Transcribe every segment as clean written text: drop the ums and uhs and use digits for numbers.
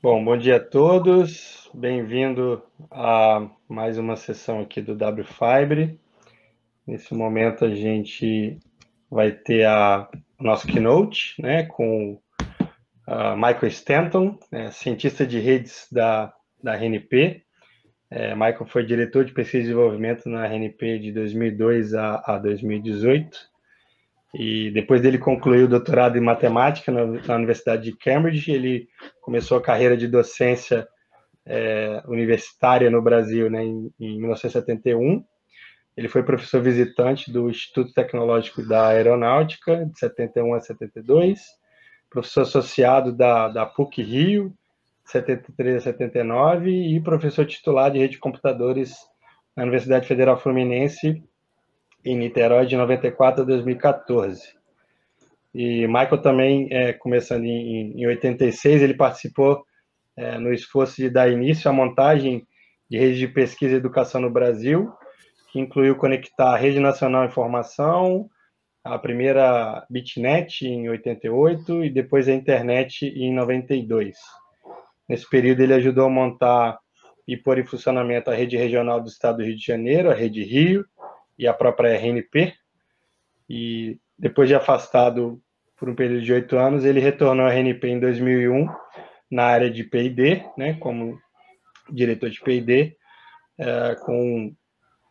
Bom dia a todos. Bem-vindo a mais uma sessão aqui do WFibre. Nesse momento a gente vai ter o nosso keynote, né, com Michael Stanton, cientista de redes da RNP. Michael foi diretor de pesquisa e desenvolvimento na RNP de 2002 a 2018. E depois dele concluir o doutorado em matemática na Universidade de Cambridge, ele começou a carreira de docência universitária no Brasil, né, em 1971. Ele foi professor visitante do Instituto Tecnológico da Aeronáutica, de 71 a 72, professor associado da PUC-Rio, de 73 a 79, e professor titular de rede de computadores na Universidade Federal Fluminense, em Niterói, de 94 a 2014. E Michael também, começando em 86, ele participou no esforço de dar início à montagem de rede de pesquisa e educação no Brasil, que incluiu conectar a Rede Nacional de Informação, a primeira BitNet em 88 e depois a internet em 92. Nesse período ele ajudou a montar e pôr em funcionamento a rede regional do estado do Rio de Janeiro, a Rede Rio e a própria RNP. E depois de afastado por um período de 8 anos, ele retornou à RNP em 2001 na área de P&D, né, como diretor de P&D,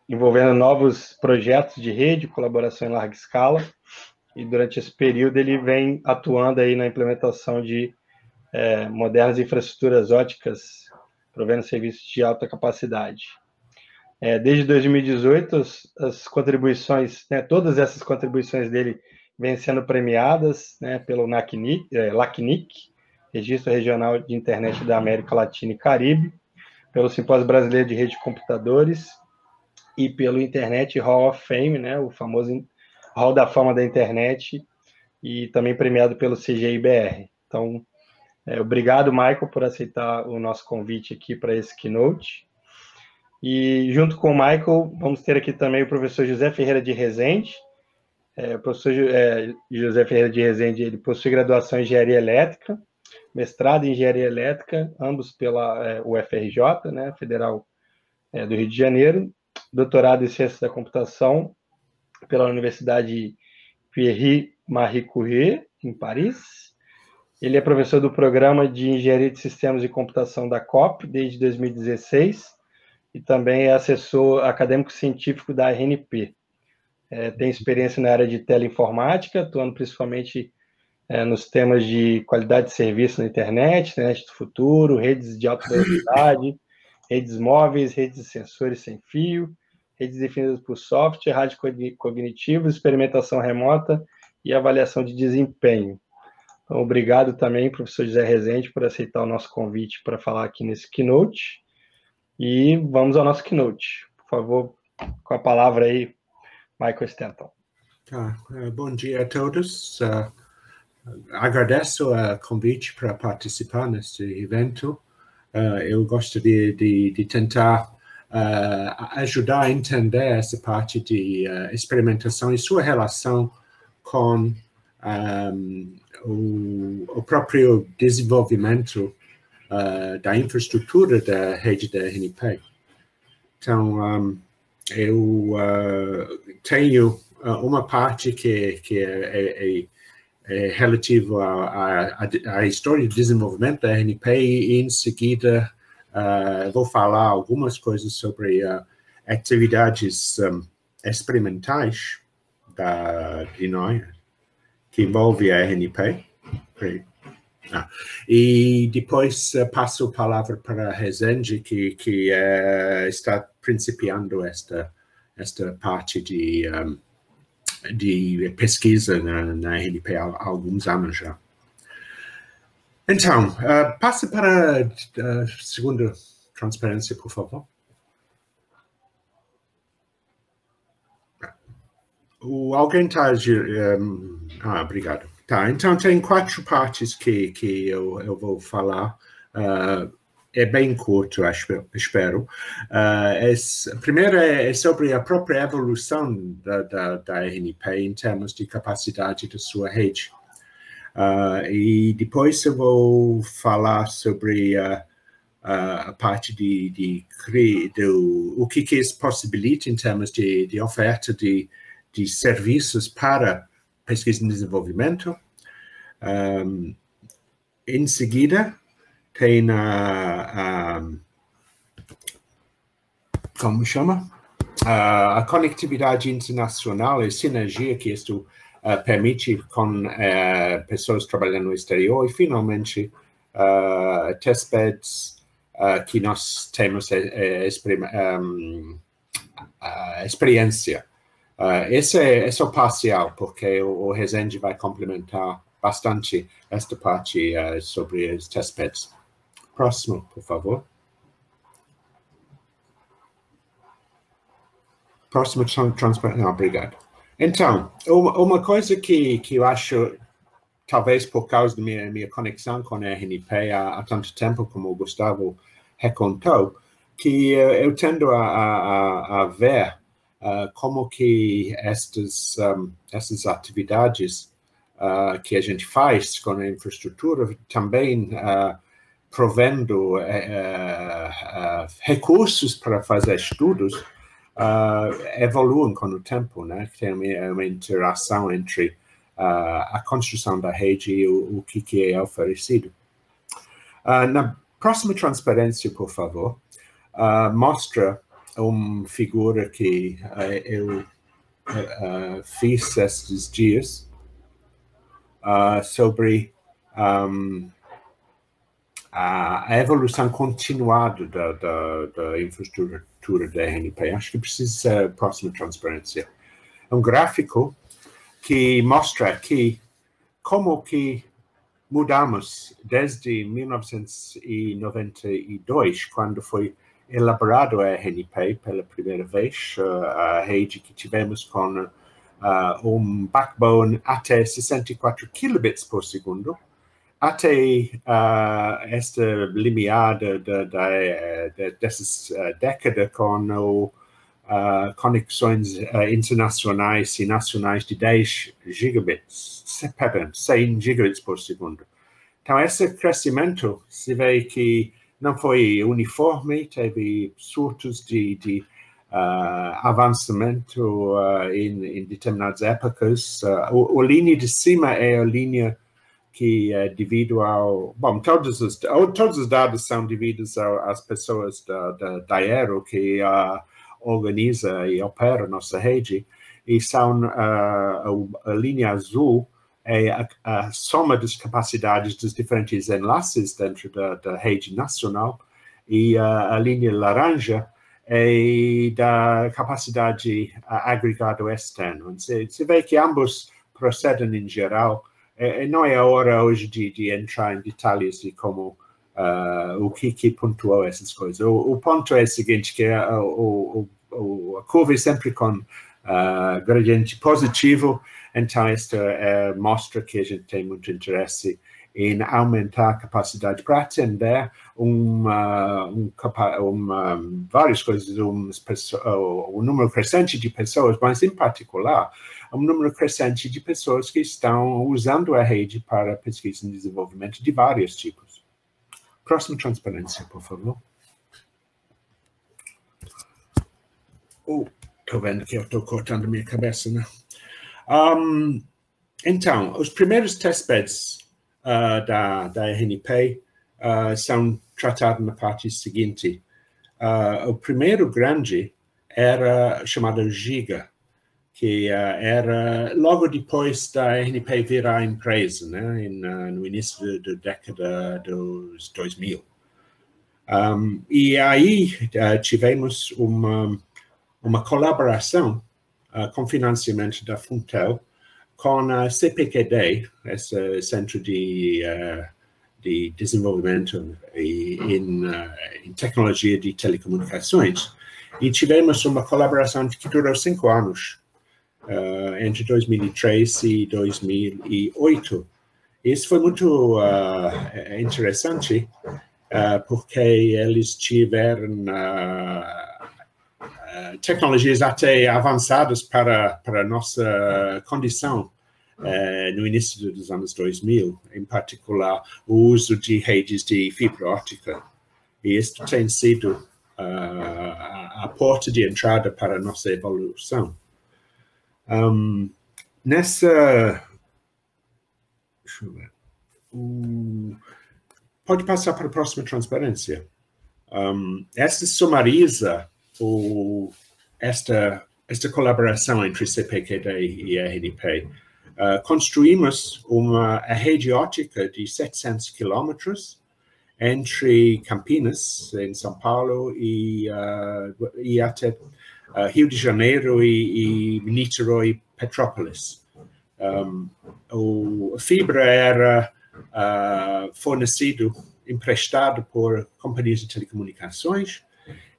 envolvendo novos projetos de rede, colaboração em larga escala, e durante esse período ele vem atuando aí na implementação de modernas infraestruturas óticas, provendo serviços de alta capacidade. Desde 2018, as contribuições, né, todas essas contribuições dele vêm sendo premiadas, né, pelo LACNIC, Registro Regional de Internet da América Latina e Caribe, pelo Simpósio Brasileiro de Rede de Computadores e pelo Internet Hall of Fame, né, o famoso Hall da Fama da Internet, e também premiado pelo CGIBR. Então, obrigado, Michael, por aceitar o nosso convite aqui para esse keynote. E junto com o Michael, vamos ter aqui também o professor José Ferreira de Rezende. O professor José Ferreira de Rezende, ele possui graduação em Engenharia Elétrica, mestrado em Engenharia Elétrica, ambos pela UFRJ, né, Federal do Rio de Janeiro, doutorado em Ciências da Computação pela Universidade Pierre-Marie Curie, em Paris. Ele é professor do Programa de Engenharia de Sistemas de Computação da COP desde 2016 e também é assessor acadêmico-científico da RNP. Tem experiência na área de teleinformática, atuando principalmente nos temas de qualidade de serviço na internet, internet do futuro, redes de alta velocidade, redes móveis, redes de sensores sem fio, redes definidas por software, rádio cognitivo, experimentação remota e avaliação de desempenho. Então, obrigado também, professor José Rezende, por aceitar o nosso convite para falar aqui nesse keynote. E vamos ao nosso keynote. Por favor, com a palavra aí, Michael Stanton. Bom dia a todos. Agradeço o convite para participar neste evento. Eu gostaria de tentar ajudar a entender essa parte de experimentação e sua relação com o próprio desenvolvimento da infraestrutura da rede da RNP. Então, eu tenho uma parte que é relativa à história de desenvolvimento da RNP e, em seguida, vou falar algumas coisas sobre atividades experimentais de nós, que envolve a RNP. E depois passo a palavra para a Rezende, que está principiando esta parte de pesquisa na RNP há alguns anos já. Então, passa para a segunda transparência, por favor. Alguém está... obrigado. Tá, então tem 4 partes que eu vou falar. É bem curto, espero. A primeira é sobre a própria evolução da RNP em termos de capacidade da sua rede. E depois eu vou falar sobre a parte o que isso possibilita em termos de oferta de serviços para pesquisa e desenvolvimento. Em seguida, tem como chama? A conectividade internacional e sinergia que isto permite com pessoas trabalhando no exterior e, finalmente, testbeds que nós temos experiência. Esse é só parcial, porque o Rezende vai complementar bastante esta parte sobre os testbeds. Próximo, por favor. Próximo transparência. Obrigado. Então, uma coisa que eu acho, talvez por causa da minha conexão com a RNP há tanto tempo, como o Gustavo recontou, que eu tendo a ver como que essas atividades que a gente faz com a infraestrutura também provendo recursos para fazer estudos evoluem com o tempo, né? Tem uma interação entre a construção da rede e o que é oferecido. Na próxima transparência, por favor, mostra uma figura que eu fiz estes dias sobre a evolução continuada da infraestrutura da RNP. Acho que precisa ser a próxima transparência. É um gráfico que mostra aqui como que mudamos desde 1992, quando foi elaborado a RNP pela primeira vez, a rede que tivemos com um backbone até 64 kilobits por segundo, até esta limiar dessas décadas com conexões internacionais e nacionais de 10 gigabits, 100 gigabits por segundo. Então, esse crescimento, se vê que não foi uniforme, teve surtos de avançamento em determinadas épocas. A linha de cima é a linha que devido ao... Bom, todos os dados são devidos às pessoas da Aero, que organiza e opera nossa rede, e são a linha azul é a soma das capacidades dos diferentes enlaces dentro da rede nacional, e a linha laranja é da capacidade agregada externa. Você vê que ambos procedem em geral. Não é a hora hoje de entrar em detalhes de como o que pontuou essas coisas. O ponto é o seguinte, que a curva é sempre com gradiente positivo, então esta mostra que a gente tem muito interesse em aumentar a capacidade para atender várias coisas, um número crescente de pessoas, mas em particular um número crescente de pessoas que estão usando a rede para pesquisa e desenvolvimento de vários tipos. Próxima transparência, por favor. Estou vendo que eu estou cortando minha cabeça, né? Então, os primeiros testbeds da RNP são tratados na parte seguinte. O primeiro grande era chamado Giga, que era logo depois da RNP virar empresa, né, no início da década dos 2000. E aí tivemos uma colaboração com financiamento da Funtel com a CPQD, esse Centro de Desenvolvimento em Tecnologia de Telecomunicações, e tivemos uma colaboração que durou 5 anos, entre 2003 e 2008. Isso foi muito interessante, porque eles tiveram tecnologias até avançadas para a nossa condição no início dos anos 2000, em particular o uso de redes de fibra óptica. E isso tem sido a porta de entrada para a nossa evolução. Deixa eu ver. Pode passar para a próxima transparência. Esta sumariza esta colaboração entre CPQD e RNP. Construímos uma rede óptica de 700 quilômetros entre Campinas, em São Paulo, e até Rio de Janeiro e Niterói, Petrópolis. A fibra era emprestado por companhias de telecomunicações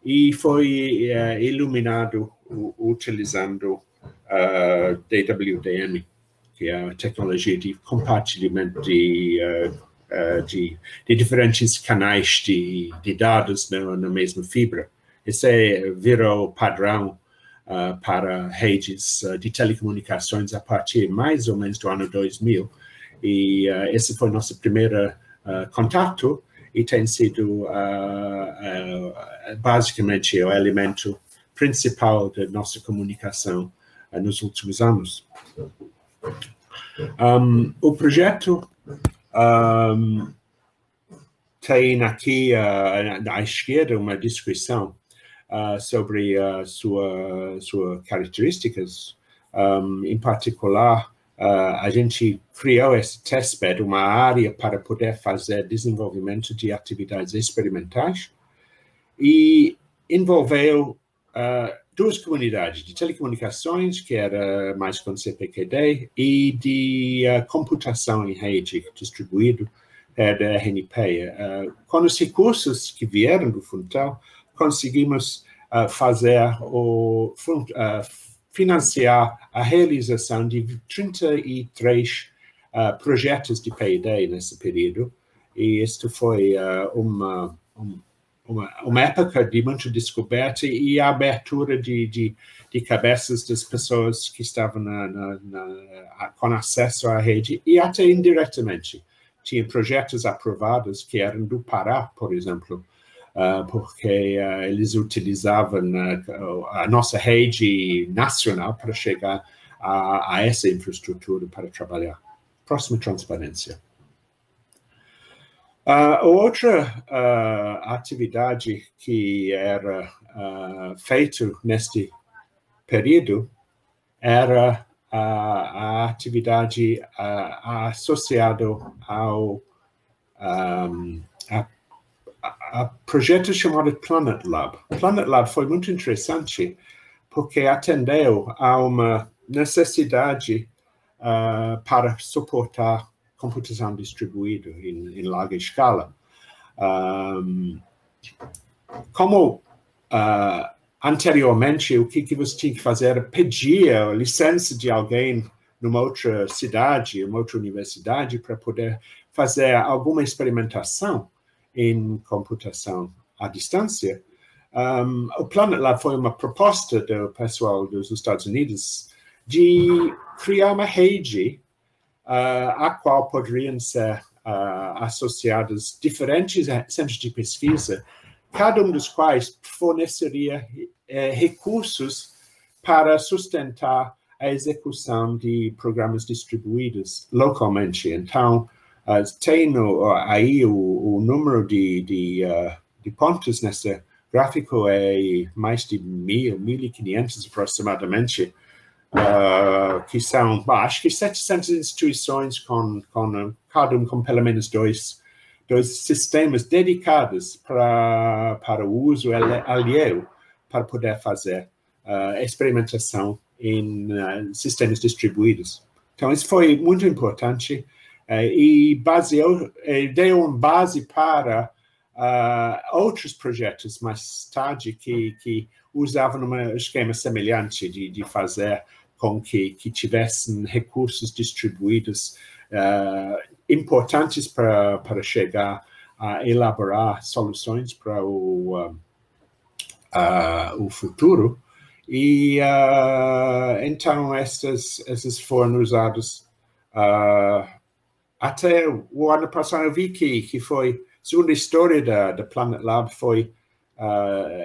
e foi iluminado utilizando DWDM, que é a tecnologia de compartilhamento de diferentes canais de dados na mesma fibra. Esse virou padrão para redes de telecomunicações a partir mais ou menos do ano 2000. E esse foi nosso primeiro contato e tem sido basicamente o elemento principal da nossa comunicação nos últimos anos. O projeto tem aqui à esquerda uma descrição sobre suas características. Em particular, a gente criou esse testbed, uma área para poder fazer desenvolvimento de atividades experimentais e envolveu duas comunidades de telecomunicações, que era mais com CPQD, e de computação em rede distribuído da RNP. Com os recursos que vieram do Funtal, conseguimos financiar a realização de 33 projetos de P&D nesse período, e isto foi uma época de muita descoberta e abertura de cabeças das pessoas que estavam com acesso à rede, e até indiretamente. Tinha projetos aprovados que eram do Pará, por exemplo, porque eles utilizavam a nossa rede nacional para chegar a essa infraestrutura para trabalhar. Próxima transparência. Outra atividade que era feita neste período era a atividade associada ao projeto chamado Planet Lab. Planet Lab foi muito interessante porque atendeu a uma necessidade para suportar computação distribuída em larga escala. Como anteriormente, o que você tinha que fazer era pedir a licença de alguém numa outra cidade, uma outra universidade, para poder fazer alguma experimentação em computação à distância. O Planet Lab foi uma proposta do pessoal dos Estados Unidos de criar uma rede a qual poderiam ser associados diferentes centros de pesquisa, cada um dos quais forneceria recursos para sustentar a execução de programas distribuídos localmente. Então, tem aí o número de pontos nesse gráfico é mais de 1.500 aproximadamente, que são, acho que 700 instituições cada um com pelo menos dois sistemas dedicados para o uso alheio, para poder fazer experimentação em sistemas distribuídos. Então, isso foi muito importante e deu uma base para outros projetos mais tarde que usavam um esquema semelhante de fazer com que tivessem recursos distribuídos importantes para chegar a elaborar soluções para o futuro. E então, esses foram usados Até o ano passado eu vi que foi, segundo a história da Planet Lab, foi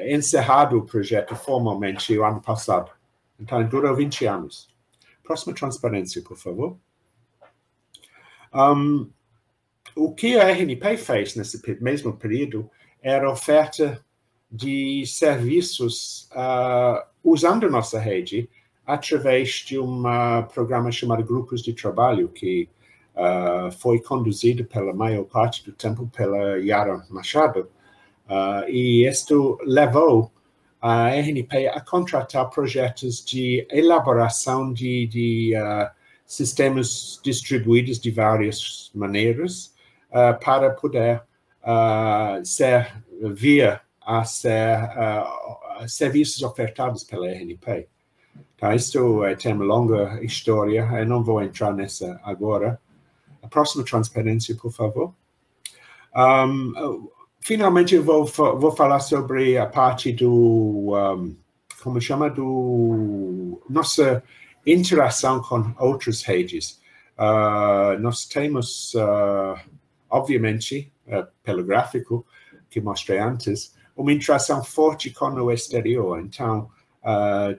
encerrado o projeto formalmente o ano passado. Então, durou 20 anos. Próxima transparência, por favor. O que a RNP fez nesse mesmo período era oferta de serviços usando nossa rede através de um programa chamado Grupos de Trabalho, que foi conduzido pela maior parte do tempo pela Yara Machado, e isto levou a RNP a contratar projetos de elaboração de sistemas distribuídos de várias maneiras para poder vir a ser serviços ofertados pela RNP. Tá, isto tem uma longa história, eu não vou entrar nessa agora. A próxima transparência, por favor. Finalmente, eu vou falar sobre a parte do, como chama, do nossa interação com outras redes. Nós temos, obviamente, pelo gráfico que mostrei antes, uma interação forte com o exterior. Então,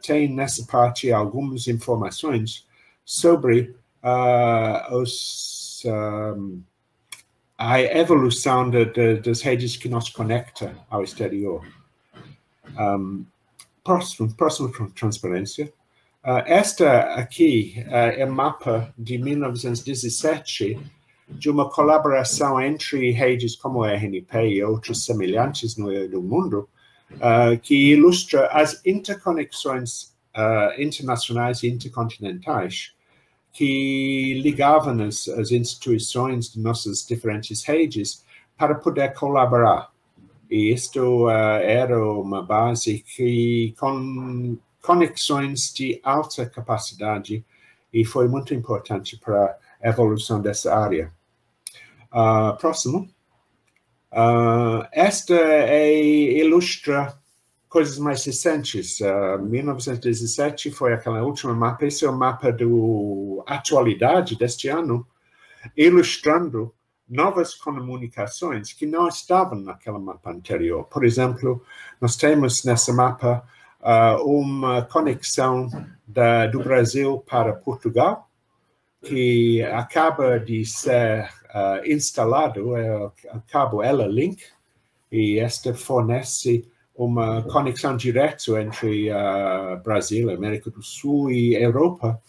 tem nessa parte algumas informações sobre a evolução das redes que nos conectam ao exterior. Próxima transparência. Esta aqui é um mapa de 1917 de uma colaboração entre redes como a RNP e outras semelhantes no mundo, que ilustra as interconexões internacionais e intercontinentais que ligavam as instituições de nossas diferentes redes para poder colaborar. E isto era uma base com conexões de alta capacidade e foi muito importante para a evolução dessa área. Próximo. Esta ilustra coisas mais recentes. 1917 foi aquela última mapa. Esse é o mapa da atualidade deste ano, ilustrando novas comunicações que não estavam naquela mapa anterior. Por exemplo, nós temos nesse mapa uma conexão do Brasil para Portugal, que acaba de ser instalado, é o cabo Ela-Link, e esta fornece uma conexão direta entre Brasil, América do Sul e Europa,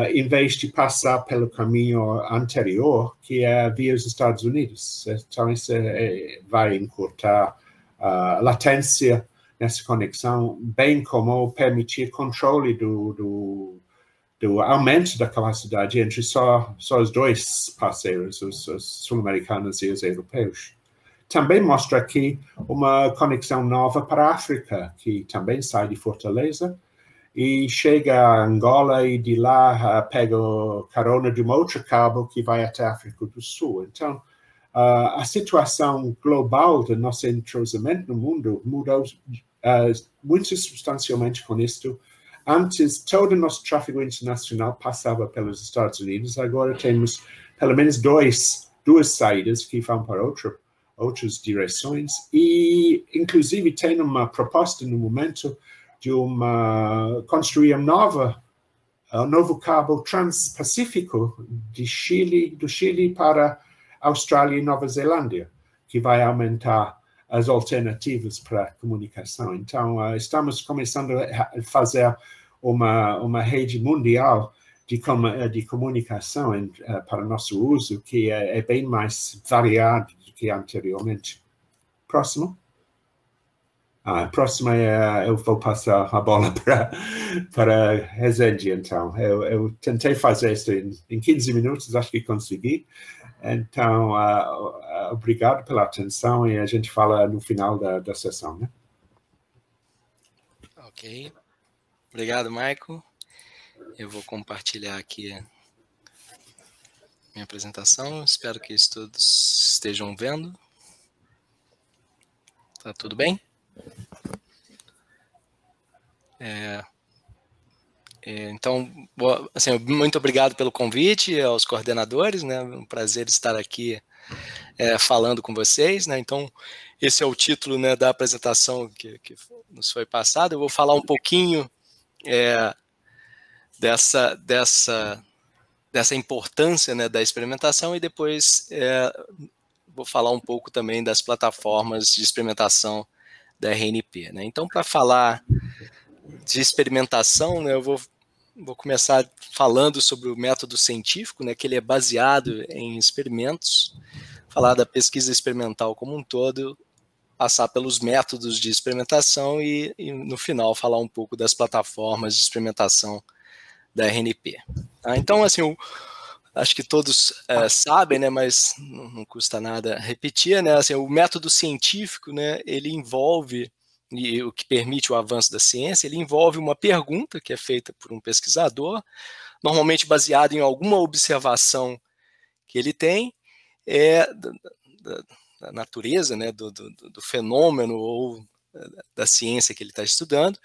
em vez de passar pelo caminho anterior, que é via os Estados Unidos. Então, isso vai encurtar a latência nessa conexão, bem como permitir controle do aumento da capacidade entre só os dois parceiros, os sul-americanos e os europeus. Também mostra aqui uma conexão nova para a África, que também sai de Fortaleza e chega a Angola e de lá pega carona de um outro cabo que vai até a África do Sul. Então, a situação global do nosso entrosamento no mundo mudou muito substancialmente com isto. Antes, todo o nosso tráfego internacional passava pelos Estados Unidos. Agora temos pelo menos duas saídas que vão para outras direções. E, inclusive, tem uma proposta no momento de construir um novo cabo transpacífico do Chile para Austrália e Nova Zelândia, que vai aumentar as alternativas para a comunicação. Então, estamos começando a fazer uma rede mundial de comunicação para nosso uso, que é bem mais variado do que anteriormente. Próximo. Próxima, eu vou passar a bola para Rezende, então. Eu tentei fazer isso em 15 minutos, acho que consegui. Então, obrigado pela atenção e a gente fala no final da sessão, né? Ok. Obrigado, Michael. Eu vou compartilhar aqui minha apresentação. Espero que todos estejam vendo. Tá tudo bem? Então, assim, muito obrigado pelo convite aos coordenadores, né? É um prazer estar aqui falando com vocês, né? Então, esse é o título, né, da apresentação que nos foi passado. Eu vou falar um pouquinho dessa importância, né, da experimentação, e depois vou falar um pouco também das plataformas de experimentação da RNP, né? Então, para falar de experimentação, né, eu vou começar falando sobre o método científico, né, que ele é baseado em experimentos, falar da pesquisa experimental como um todo, passar pelos métodos de experimentação e no final falar um pouco das plataformas de experimentação da RNP. Então, assim, acho que todos sabem, né, mas não custa nada repetir, né, assim, o método científico, né, ele envolve, e o que permite o avanço da ciência, ele envolve uma pergunta que é feita por um pesquisador, normalmente baseado em alguma observação que ele tem, da natureza, né, do fenômeno ou da ciência que ele está estudando,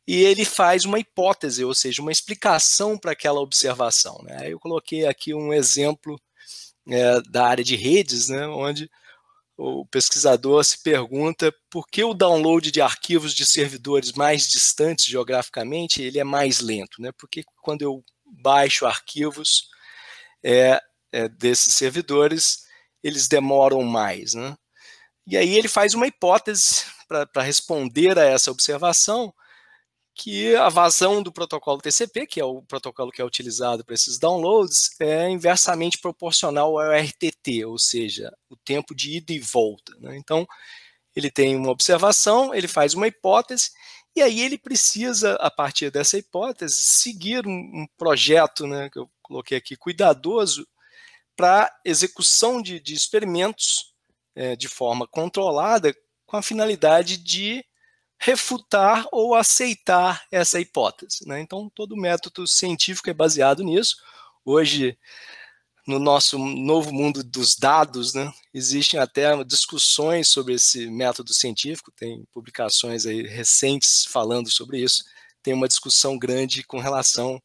e ele faz uma hipótese, ou seja, uma explicação para aquela observação, né? Eu coloquei aqui um exemplo da área de redes, né, onde o pesquisador se pergunta por que o download de arquivos de servidores mais distantes geograficamente ele é mais lento, né? Porque quando eu baixo arquivos desses servidores, eles demoram mais, né? E aí ele faz uma hipótese para responder a essa observação, que a vazão do protocolo TCP, que é o protocolo que é utilizado para esses downloads, é inversamente proporcional ao RTT, ou seja, o tempo de ida e volta, né? Então, ele tem uma observação, ele faz uma hipótese, e aí ele precisa, a partir dessa hipótese, seguir um projeto, né, que eu coloquei aqui, cuidadoso, para execução de experimentos de forma controlada, com a finalidade de refutar ou aceitar essa hipótese, né? Então, todo método científico é baseado nisso. Hoje, no nosso novo mundo dos dados, né, existem até discussões sobre esse método científico, tem publicações aí recentes falando sobre isso, tem uma discussão grande com relação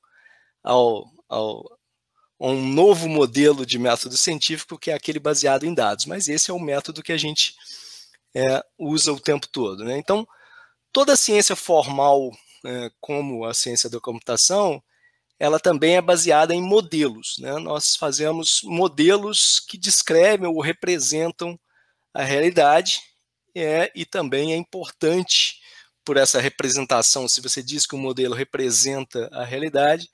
a um novo modelo de método científico, que é aquele baseado em dados, mas esse é o método que a gente usa o tempo todo, né? Então, toda a ciência formal, como a ciência da computação, ela também é baseada em modelos, né? Nós fazemos modelos que descrevem ou representam a realidade, e também é importante, por essa representação, se você diz que o modelo representa a realidade,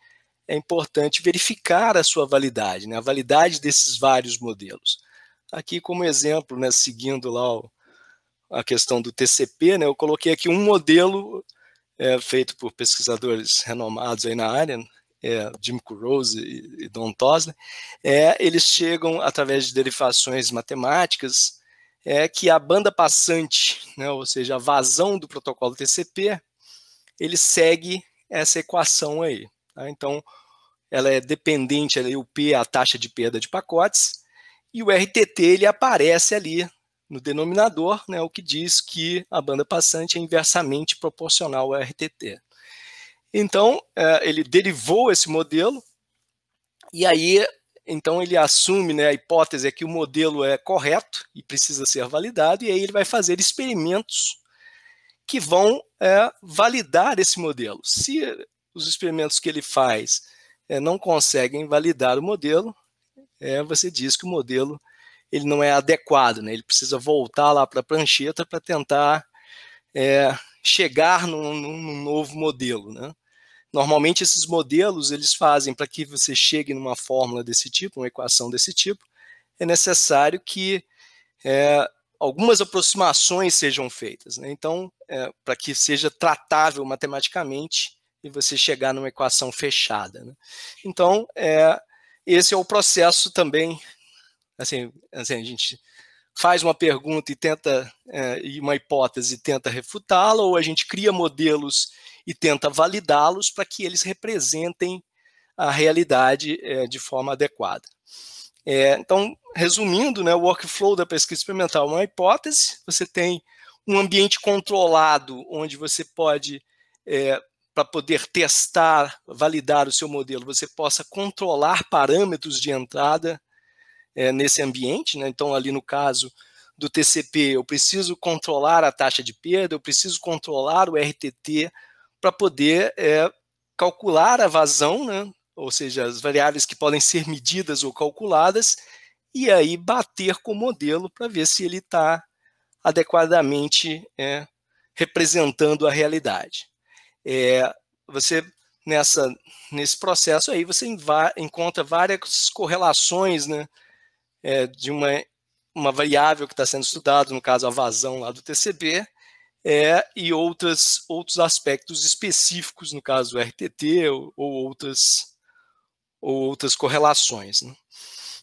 é importante verificar a sua validade, né? A validade desses vários modelos. Aqui, como exemplo, né, seguindo lá a questão do TCP, né, eu coloquei aqui um modelo feito por pesquisadores renomados aí na área, Jim Kurose e Don Tosler. Eles chegam, através de derivações matemáticas, que a banda passante, né, ou seja, a vazão do protocolo TCP, ele segue essa equação aí. Tá? Então, ela é dependente, o P é a taxa de perda de pacotes, e o RTT ele aparece ali no denominador, né, o que diz que a banda passante é inversamente proporcional ao RTT. Então, ele derivou esse modelo, e aí, então ele assume, né, a hipótese é que o modelo é correto e precisa ser validado, e aí ele vai fazer experimentos que vão validar esse modelo. Se os experimentos que ele faz não conseguem validar o modelo, você diz que o modelo ele não é adequado, né? Ele precisa voltar lá para a prancheta para tentar chegar num novo modelo, né? Normalmente esses modelos eles fazem para que você chegue numa fórmula desse tipo, uma equação desse tipo, é necessário que algumas aproximações sejam feitas, né? Então, para que seja tratável matematicamente e você chegar numa equação fechada, né? Então, esse é o processo também, assim a gente faz uma pergunta e tenta, e uma hipótese e tenta refutá-la, ou a gente cria modelos e tenta validá-los para que eles representem a realidade de forma adequada. Então, resumindo, né, o workflow da pesquisa experimental é uma hipótese, você tem um ambiente controlado, onde você pode para poder testar, validar o seu modelo, você possa controlar parâmetros de entrada nesse ambiente, né? Então, ali no caso do TCP, eu preciso controlar a taxa de perda, eu preciso controlar o RTT para poder calcular a vazão, né? Ou seja, as variáveis que podem ser medidas ou calculadas, e aí bater com o modelo para ver se ele está adequadamente representando a realidade. Você, nesse processo aí, você encontra várias correlações, né, de uma variável que está sendo estudada, no caso a vazão lá do TCP, e outros aspectos específicos, no caso do RTT, ou outras correlações, né?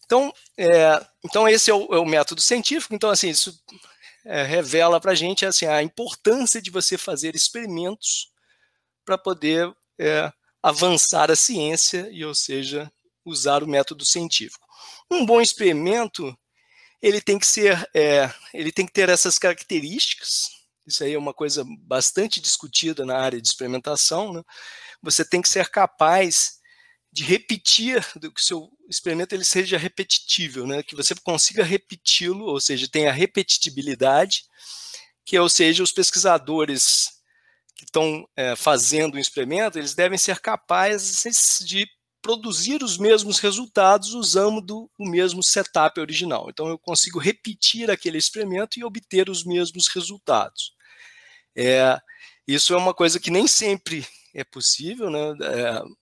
Então esse é o método científico. Então, assim, isso revela para a gente assim, a importância de você fazer experimentos para poder avançar a ciência, ou seja, usar o método científico. Um bom experimento, ele tem que ter essas características. Isso aí é uma coisa bastante discutida na área de experimentação, né? Você tem que ser capaz de repetir, que o seu experimento ele seja repetitível, né? Que você consiga repeti-lo, ou seja, tenha repetitibilidade, ou seja, os pesquisadores que estão fazendo um experimento, eles devem ser capazes de produzir os mesmos resultados usando o mesmo setup original. Então, eu consigo repetir aquele experimento e obter os mesmos resultados. Isso é uma coisa que nem sempre é possível, né?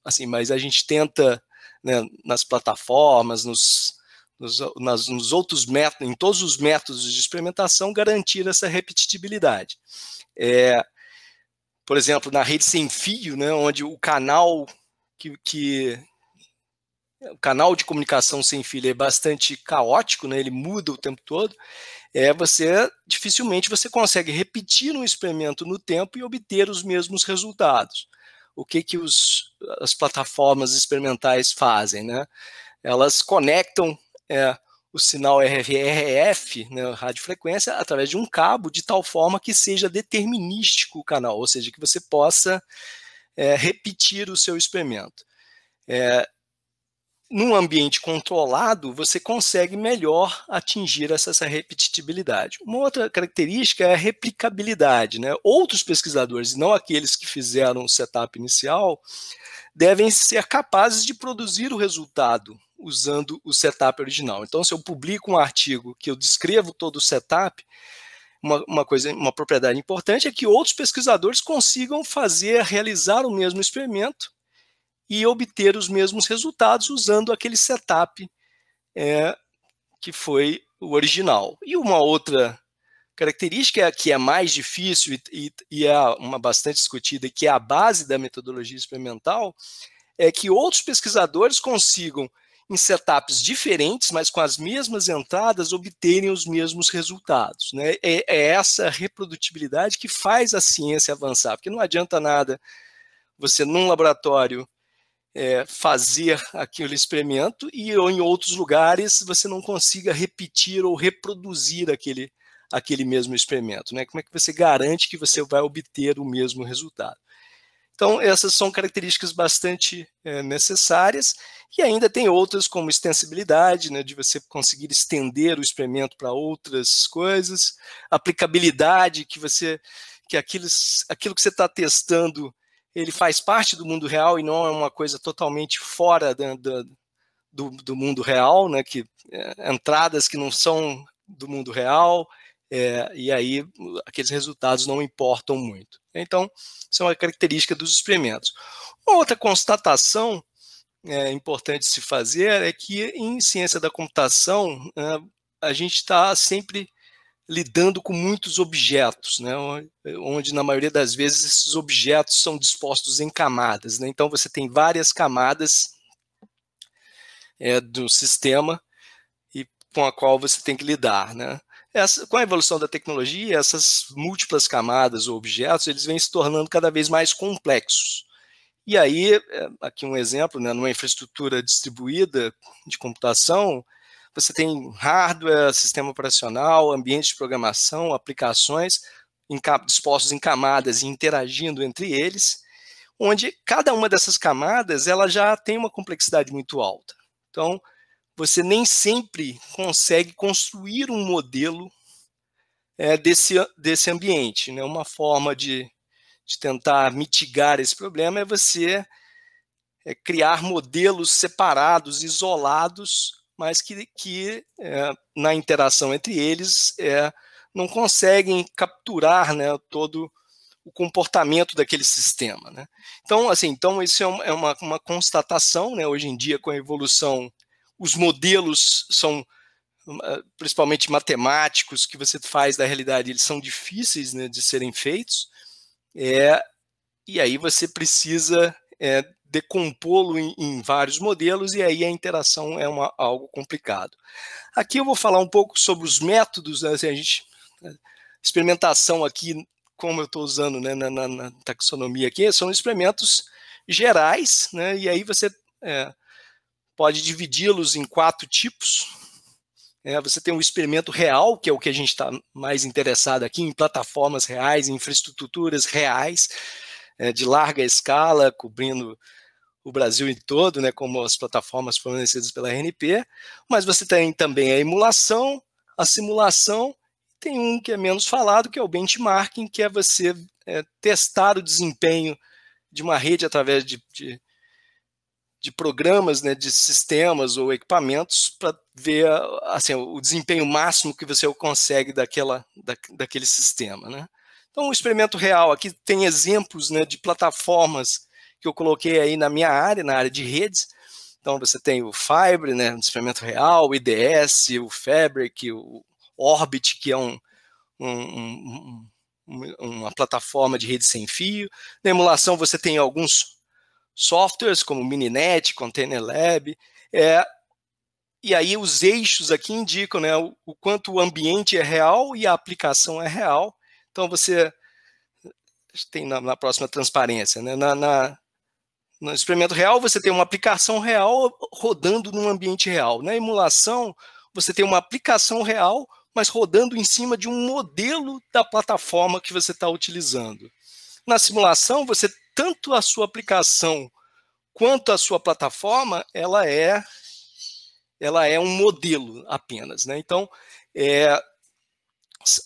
Assim, mas a gente tenta, né, nas plataformas, nos outros métodos, em todos os métodos de experimentação, garantir essa repetitibilidade. Por exemplo, na rede sem fio, né, onde o canal de comunicação sem fio é bastante caótico, né, ele muda o tempo todo, dificilmente você consegue repetir um experimento no tempo e obter os mesmos resultados. O que as plataformas experimentais fazem, né? Elas conectam o sinal RF, né, radiofrequência, através de um cabo, de tal forma que seja determinístico o canal, ou seja, que você possa repetir o seu experimento. Num ambiente controlado, você consegue melhor atingir essa repetitibilidade. Uma outra característica é a replicabilidade, né? Outros pesquisadores, não aqueles que fizeram o setup inicial, devem ser capazes de produzir o resultado usando o setup original. Então, se eu publico um artigo que eu descrevo todo o setup, uma propriedade importante é que outros pesquisadores consigam realizar o mesmo experimento e obter os mesmos resultados usando aquele setup que foi o original. E uma outra característica que é mais difícil e é uma bastante discutida, que é a base da metodologia experimental, é que outros pesquisadores consigam, em setups diferentes, mas com as mesmas entradas, obterem os mesmos resultados, né? É essa reprodutibilidade que faz a ciência avançar, porque não adianta nada você, num laboratório, fazer aquele experimento ou em outros lugares você não consiga repetir ou reproduzir aquele mesmo experimento, né? Como é que você garante que você vai obter o mesmo resultado? Então, essas são características bastante necessárias, e ainda tem outras como extensibilidade, né, de você conseguir estender o experimento para outras coisas, aplicabilidade, que aquilo que você está testando, ele faz parte do mundo real e não é uma coisa totalmente fora do mundo real, né, entradas que não são do mundo real, e aí aqueles resultados não importam muito. Então, isso é uma característica dos experimentos. Uma outra constatação importante de se fazer é que em ciência da computação a gente está sempre lidando com muitos objetos, né, onde na maioria das vezes esses objetos são dispostos em camadas, né? Então você tem várias camadas do sistema e com a qual você tem que lidar, né? Com a evolução da tecnologia, essas múltiplas camadas ou objetos, eles vêm se tornando cada vez mais complexos. E aí, aqui um exemplo, né, numa infraestrutura distribuída de computação, você tem hardware, sistema operacional, ambiente de programação, aplicações dispostos em camadas e interagindo entre eles. onde cada uma dessas camadas ela já tem uma complexidade muito alta. Então, você nem sempre consegue construir um modelo desse ambiente, né? Uma forma de tentar mitigar esse problema é você criar modelos separados, isolados, mas que na interação entre eles não conseguem capturar, né, todo o comportamento daquele sistema, né? Então, assim, isso é uma constatação, né? Hoje em dia, com a evolução, os modelos são, principalmente matemáticos, que você faz da realidade, eles são difíceis, né, de serem feitos, e aí você precisa decompô-lo em vários modelos, e aí a interação é algo complicado. Aqui eu vou falar um pouco sobre os métodos, né? Assim, experimentação aqui, como eu estou usando, né, na taxonomia aqui, são experimentos gerais, né? E aí você pode dividi-los em 4 tipos. Você tem um experimento real, que é o que a gente está mais interessado aqui, em plataformas reais, em infraestruturas reais, de larga escala, cobrindo o Brasil todo, né, como as plataformas fornecidas pela RNP, mas você tem também a emulação, a simulação, tem um que é menos falado, que é o benchmarking, que é você testar o desempenho de uma rede através de programas, né, de sistemas ou equipamentos, para ver assim, o desempenho máximo que você consegue daquele sistema, né? Então, o experimento real, aqui tem exemplos, né, de plataformas que eu coloquei aí na minha área, na área de redes. Então, você tem o Fibre, né, um experimento real, o IDS, o Fabric, o Orbit, que é uma plataforma de rede sem fio. Na emulação, você tem alguns softwares, como Mininet, Container Lab, e aí os eixos aqui indicam, né, o quanto o ambiente é real e a aplicação é real. Então, você tem na próxima transparência, né, no experimento real, você tem uma aplicação real rodando num ambiente real. Na emulação, você tem uma aplicação real, mas rodando em cima de um modelo da plataforma que você está utilizando. Na simulação, tanto a sua aplicação quanto a sua plataforma, ela é um modelo apenas, né? Então, é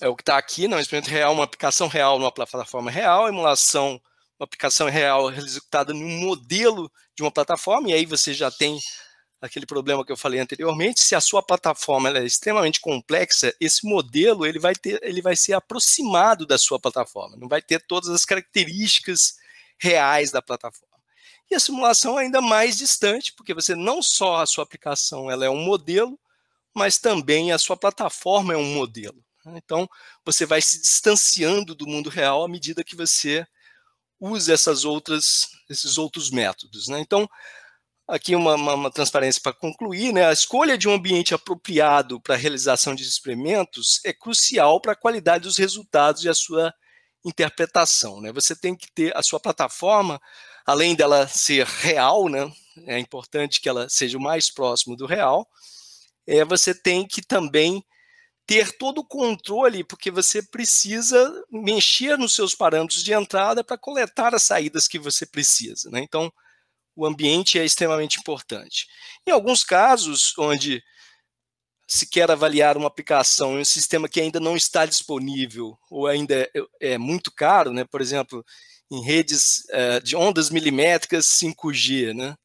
o que está aqui, não, experimento real, uma aplicação real numa plataforma real, emulação, uma aplicação real executada num modelo de uma plataforma, e aí você já tem aquele problema que eu falei anteriormente. Se a sua plataforma ela é extremamente complexa, esse modelo ele vai ser aproximado da sua plataforma, não vai ter todas as características reais da plataforma. E a simulação é ainda mais distante, porque você não só a sua aplicação ela é um modelo, mas também a sua plataforma é um modelo. Então, você vai se distanciando do mundo real à medida que você usa esses outros métodos, né? Então, aqui uma transparência para concluir, né? A escolha de um ambiente apropriado para a realização de experimentos é crucial para a qualidade dos resultados e a sua interpretação, né? Você tem que ter a sua plataforma, além dela ser real, né? É importante que ela seja o mais próximo do real. Você tem que também ter todo o controle, porque você precisa mexer nos seus parâmetros de entrada para coletar as saídas que você precisa, né? Então, o ambiente é extremamente importante. Em alguns casos, onde se quer avaliar uma aplicação em um sistema que ainda não está disponível ou ainda é muito caro, né? Por exemplo, em redes de ondas milimétricas 5G, né?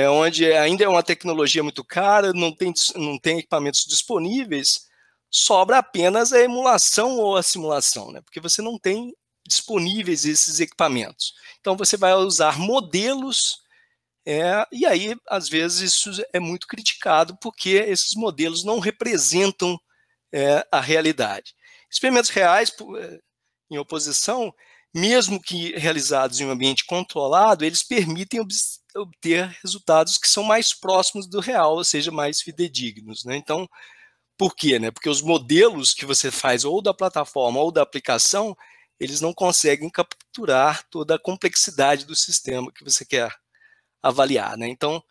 Onde ainda é uma tecnologia muito cara, não tem equipamentos disponíveis, sobra apenas a emulação ou a simulação, né? Porque você não tem disponíveis esses equipamentos. Então, você vai usar modelos, e aí, às vezes, isso é muito criticado, porque esses modelos não representam a realidade. Experimentos reais, em oposição, mesmo que realizados em um ambiente controlado, eles permitem obter resultados que são mais próximos do real, ou seja, mais fidedignos, né? Então, por quê, né? Porque os modelos que você faz ou da plataforma ou da aplicação, eles não conseguem capturar toda a complexidade do sistema que você quer avaliar, né? Então,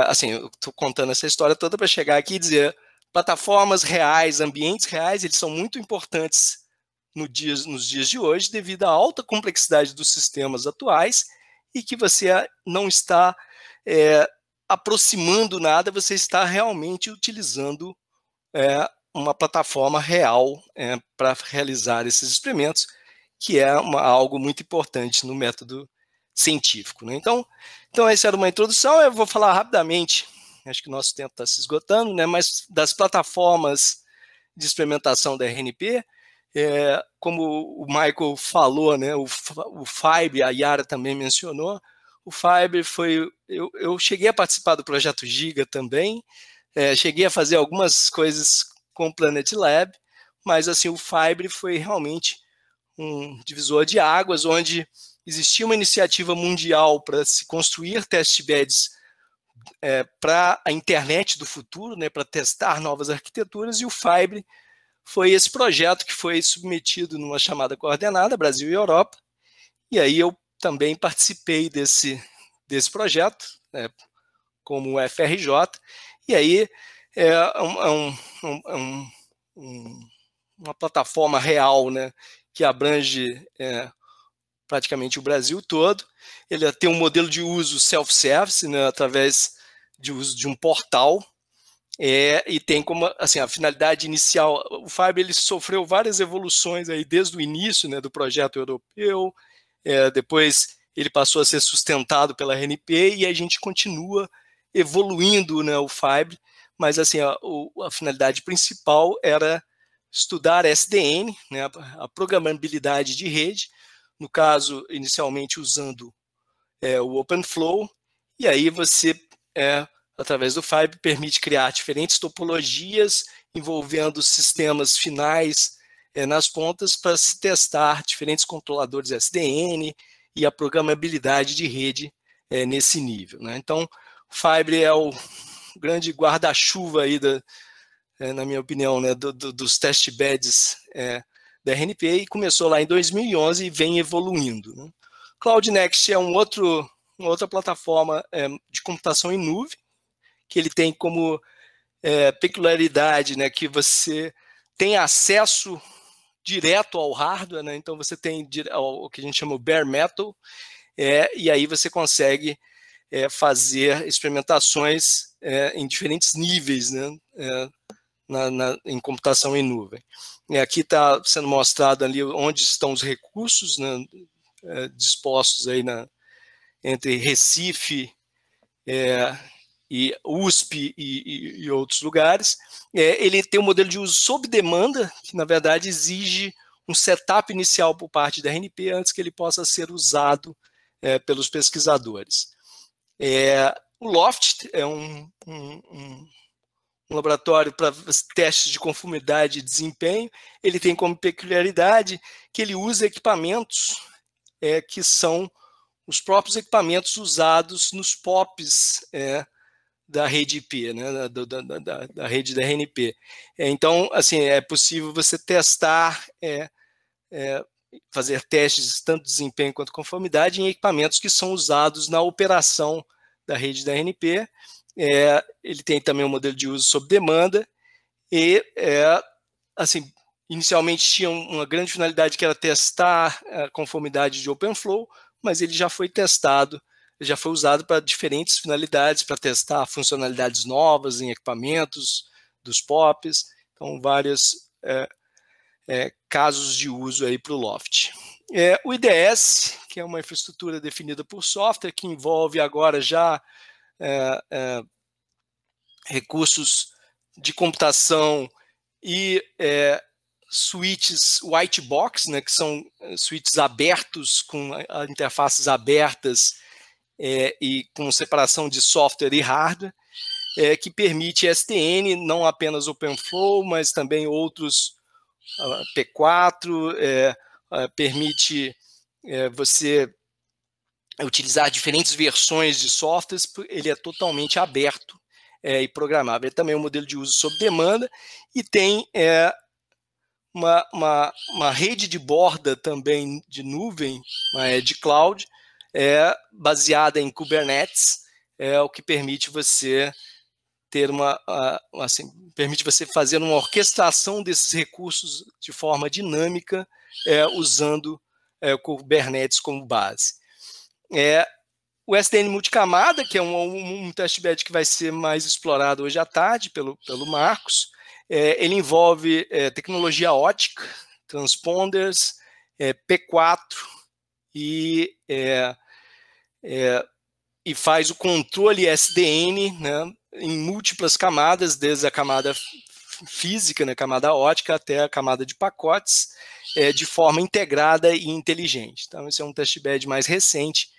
assim, eu estou contando essa história toda para chegar aqui e dizer, plataformas reais, ambientes reais, eles são muito importantes nos dias de hoje, devido à alta complexidade dos sistemas atuais e que você não está aproximando nada, você está realmente utilizando uma plataforma real para realizar esses experimentos, que é algo muito importante no método científico, né? Então, essa era uma introdução. Eu vou falar rapidamente, acho que o nosso tempo está se esgotando, né? Mas das plataformas de experimentação da RNP, como o Michael falou, né? O FIBRE, a Yara também mencionou, o FIBRE foi... Eu cheguei a participar do projeto Giga também, cheguei a fazer algumas coisas com o Planet Lab, mas assim, o FIBRE foi realmente um divisor de águas, onde existia uma iniciativa mundial para se construir testbeds para a internet do futuro, né, para testar novas arquiteturas, e o FIBRE foi esse projeto que foi submetido numa chamada coordenada, Brasil e Europa, e aí eu também participei desse projeto, né, como FRJ, e aí uma plataforma real, né, que abrange praticamente o Brasil todo. Ele tem um modelo de uso self-service, né, através de uso de um portal, e tem como assim, a finalidade inicial. O FIBRE ele sofreu várias evoluções aí desde o início, né, do projeto europeu, depois ele passou a ser sustentado pela RNP e a gente continua evoluindo, né, o FIBRE, mas assim, a finalidade principal era estudar SDN, né, a programabilidade de rede, no caso, inicialmente usando o OpenFlow, e aí você, através do FIBRE, permite criar diferentes topologias envolvendo sistemas finais nas pontas para se testar diferentes controladores SDN e a programabilidade de rede nesse nível, né? Então, o FIBRE é o grande guarda-chuva aí, na minha opinião, né, dos testbeds da RNP, e começou lá em 2011 e vem evoluindo, né? CloudNext é uma outra plataforma de computação em nuvem, que ele tem como peculiaridade, né, que você tem acesso direto ao hardware, né? Então você tem o que a gente chama de bare metal, e aí você consegue fazer experimentações em diferentes níveis, né, em computação em nuvem. Aqui está sendo mostrado ali onde estão os recursos, né, dispostos aí entre Recife e USP e outros lugares. Ele tem um modelo de uso sob demanda, que na verdade exige um setup inicial por parte da RNP antes que ele possa ser usado pelos pesquisadores. O LOFT é um laboratório para testes de conformidade e desempenho. Ele tem como peculiaridade que ele usa equipamentos que são os próprios equipamentos usados nos POPs da rede IP, né, da rede da RNP. Então, assim, é possível você testar, fazer testes tanto de desempenho quanto conformidade em equipamentos que são usados na operação da rede da RNP. Ele tem também um modelo de uso sob demanda e, assim, inicialmente tinha uma grande finalidade que era testar a conformidade de OpenFlow, mas ele já foi testado, já foi usado para diferentes finalidades, para testar funcionalidades novas em equipamentos dos POPs, então vários casos de uso aí para o LOFT. O IDS, que é uma infraestrutura definida por software, que envolve agora já recursos de computação e switches white box, né, que são switches abertos, com interfaces abertas e com separação de software e hardware, que permite SDN, não apenas OpenFlow, mas também outros P4, permite você utilizar diferentes versões de softwares, ele é totalmente aberto e programável. Ele também é um modelo de uso sob demanda e tem uma rede de borda também de nuvem, de cloud, baseada em Kubernetes, o que permite você ter permite você fazer uma orquestração desses recursos de forma dinâmica, usando Kubernetes como base. O SDN multicamada, que é um testbed que vai ser mais explorado hoje à tarde pelo Marcos, ele envolve tecnologia ótica, transponders, P4 e faz o controle SDN, né, em múltiplas camadas, desde a camada física, né, camada ótica, até a camada de pacotes, de forma integrada e inteligente. Então, esse é um testbed mais recente,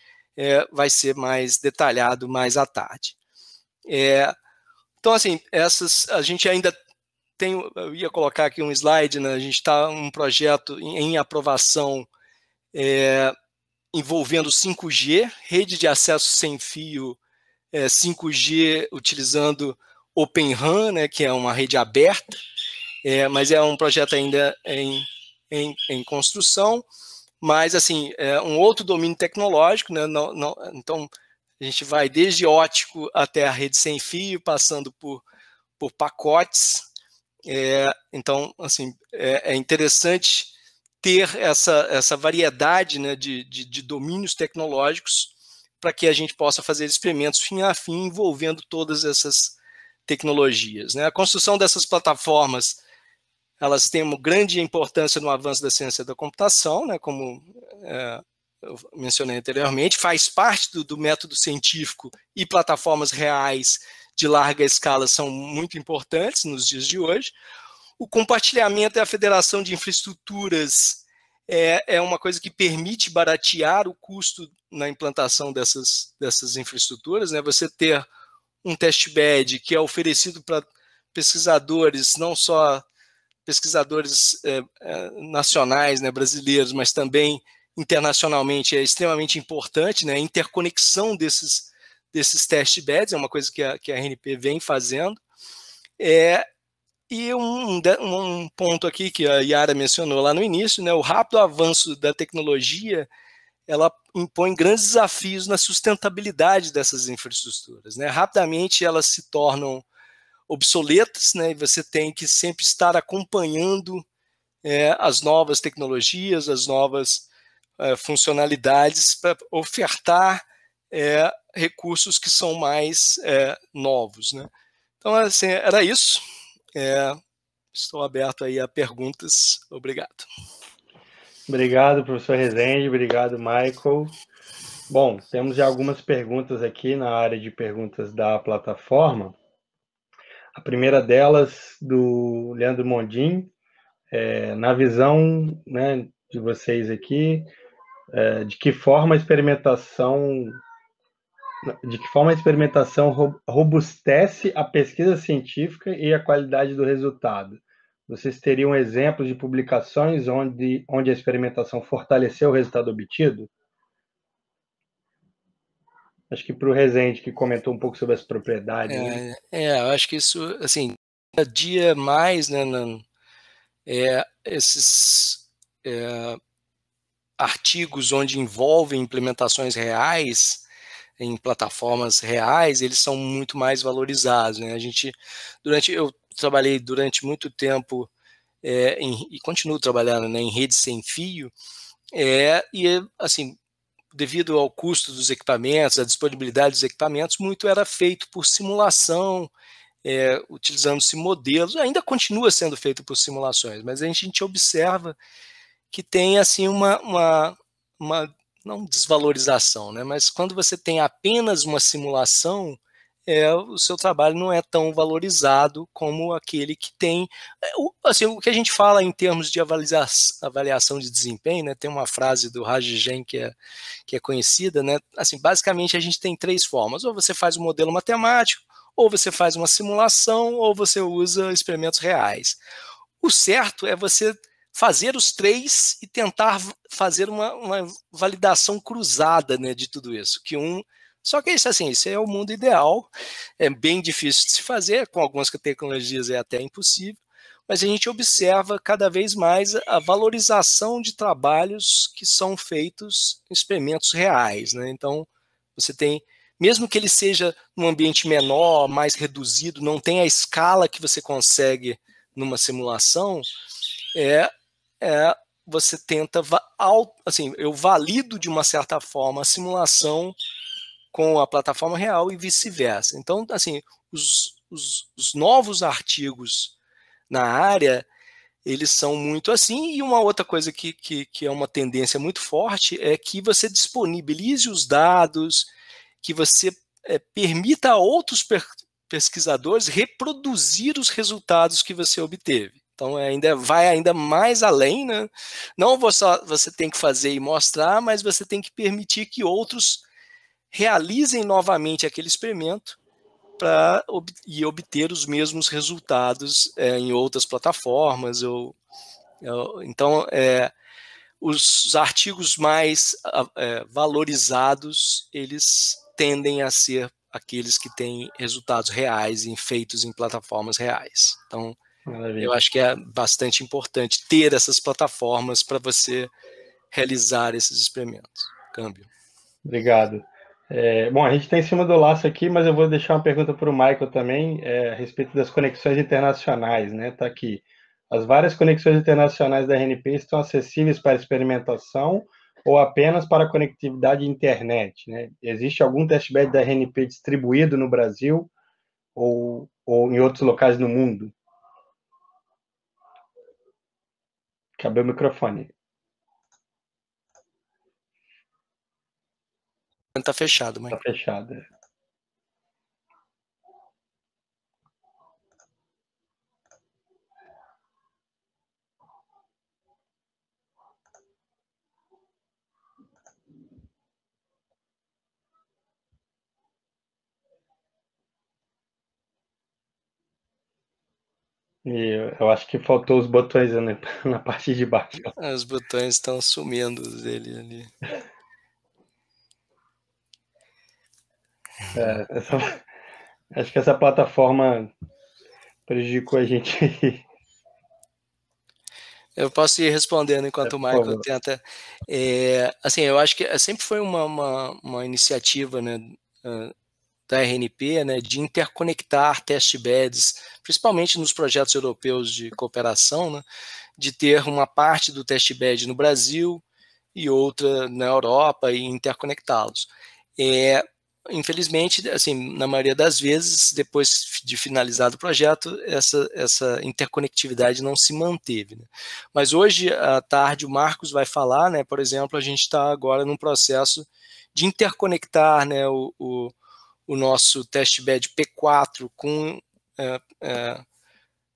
vai ser mais detalhado mais à tarde. Então, assim, a gente ainda tem, eu ia colocar aqui um slide, né, a gente está um projeto em aprovação envolvendo 5G, rede de acesso sem fio, 5G utilizando Open RAN, né, que é uma rede aberta, mas é um projeto ainda em construção, mas assim, um outro domínio tecnológico, né, então a gente vai desde ótico até a rede sem fio, passando por pacotes, então assim, é interessante ter essa variedade, né, de domínios tecnológicos para que a gente possa fazer experimentos fim a fim envolvendo todas essas tecnologias, né? A construção dessas plataformas, elas têm uma grande importância no avanço da ciência da computação, né, como eu mencionei anteriormente, faz parte do método científico, e plataformas reais de larga escala são muito importantes nos dias de hoje. O compartilhamento e a federação de infraestruturas é uma coisa que permite baratear o custo na implantação dessas infraestruturas, né? Você ter um testbed que é oferecido para pesquisadores, não só pesquisadores nacionais, né, brasileiros, mas também internacionalmente, é extremamente importante, né? A interconexão desses testbeds é uma coisa que a RNP vem fazendo. E um ponto aqui que a Yara mencionou lá no início, né, o rápido avanço da tecnologia, ela impõe grandes desafios na sustentabilidade dessas infraestruturas, né? Rapidamente elas se tornam obsoletas, né, e você tem que sempre estar acompanhando as novas tecnologias, as novas funcionalidades para ofertar recursos que são mais novos, né? Então, assim, era isso. Estou aberto aí a perguntas. Obrigado. Obrigado, professor Rezende. Obrigado, Michael. Bom, temos já algumas perguntas aqui na área de perguntas da plataforma. A primeira delas, do Leandro Mondim, na visão, né, de vocês aqui, de que forma a experimentação robustece a pesquisa científica e a qualidade do resultado? Vocês teriam exemplos de publicações onde a experimentação fortaleceu o resultado obtido? Acho que para o Rezende, que comentou um pouco sobre as propriedades. Né? Eu acho que isso, assim, cada dia mais, né, esses artigos onde envolvem implementações reais, em plataformas reais, eles são muito mais valorizados, né? Eu trabalhei durante muito tempo e continuo trabalhando, né, em rede sem fio, e assim, devido ao custo dos equipamentos, à disponibilidade dos equipamentos, muito era feito por simulação, utilizando-se modelos, ainda continua sendo feito por simulações, mas a gente observa que tem assim uma não desvalorização, né? Mas quando você tem apenas uma simulação, o seu trabalho não é tão valorizado como aquele que tem... Assim, o que a gente fala em termos de avaliação de desempenho, né? Tem uma frase do Rajijen que é conhecida, né? Assim, basicamente a gente tem 3 formas: ou você faz um modelo matemático, ou você faz uma simulação, ou você usa experimentos reais. O certo é você fazer os 3 e tentar fazer uma validação cruzada, né, de tudo isso. Só que isso, assim, isso é o mundo ideal, é bem difícil de se fazer, com algumas tecnologias é até impossível, mas a gente observa cada vez mais a valorização de trabalhos que são feitos em experimentos reais, né? Então, você tem, mesmo que ele seja num ambiente menor, mais reduzido, não tem a escala que você consegue numa simulação, você tenta, assim, eu valido de uma certa forma a simulação com a plataforma real e vice-versa. Então, assim, os novos artigos na área, eles são muito assim, e uma outra coisa que é uma tendência muito forte é que você disponibilize os dados, que você permita a outros pesquisadores reproduzir os resultados que você obteve. Então, vai ainda mais além, né? Não você tem que fazer e mostrar, mas você tem que permitir que outros realizem novamente aquele experimento e obter os mesmos resultados em outras plataformas. Então, os artigos mais valorizados, eles tendem a ser aqueles que têm resultados reais e feitos em plataformas reais. Então, eu acho que é bastante importante ter essas plataformas para você realizar esses experimentos. Câmbio. Obrigado. Bom, a gente está em cima do laço aqui, mas eu vou deixar uma pergunta para o Michael também, a respeito das conexões internacionais, né? Está aqui. As várias conexões internacionais da RNP estão acessíveis para experimentação ou apenas para conectividade de internet, né? Existe algum testbed da RNP distribuído no Brasil ou em outros locais no mundo? Acabei o microfone. Está fechado, mãe. Está fechado. E eu acho que faltou os botões na parte de baixo. Os botões estão sumindo dele ali. Acho que essa plataforma prejudicou a gente. Eu posso ir respondendo enquanto o Michael tenta. Assim, eu acho que sempre foi uma iniciativa, né, da RNP, né, de interconectar testbeds, principalmente nos projetos europeus de cooperação, né, de ter uma parte do testbed no Brasil e outra na Europa e interconectá-los. Infelizmente, assim, na maioria das vezes, depois de finalizado o projeto, essa interconectividade não se manteve, né? Mas hoje, à tarde, o Marcos vai falar, né, por exemplo, a gente está agora num processo de interconectar, né, o nosso testbed P4 com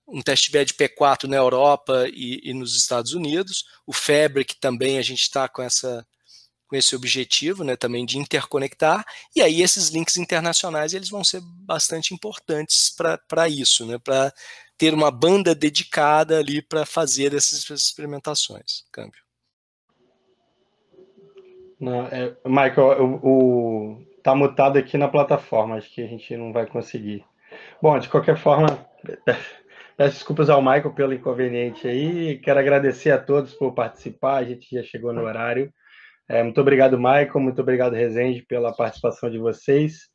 um testbed P4 na Europa e nos Estados Unidos. O Fabric também, a gente está com esse objetivo, né, também de interconectar, e aí esses links internacionais eles vão ser bastante importantes para isso, né, para ter uma banda dedicada ali para fazer essas experimentações. Câmbio. Não, Michael, tá mutado aqui na plataforma, acho que a gente não vai conseguir. Bom, de qualquer forma, peço desculpas ao Michael pelo inconveniente aí, quero agradecer a todos por participar, a gente já chegou no horário. Muito obrigado, Michael, muito obrigado, Rezende, pela participação de vocês.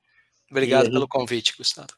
Obrigado pelo convite, Gustavo.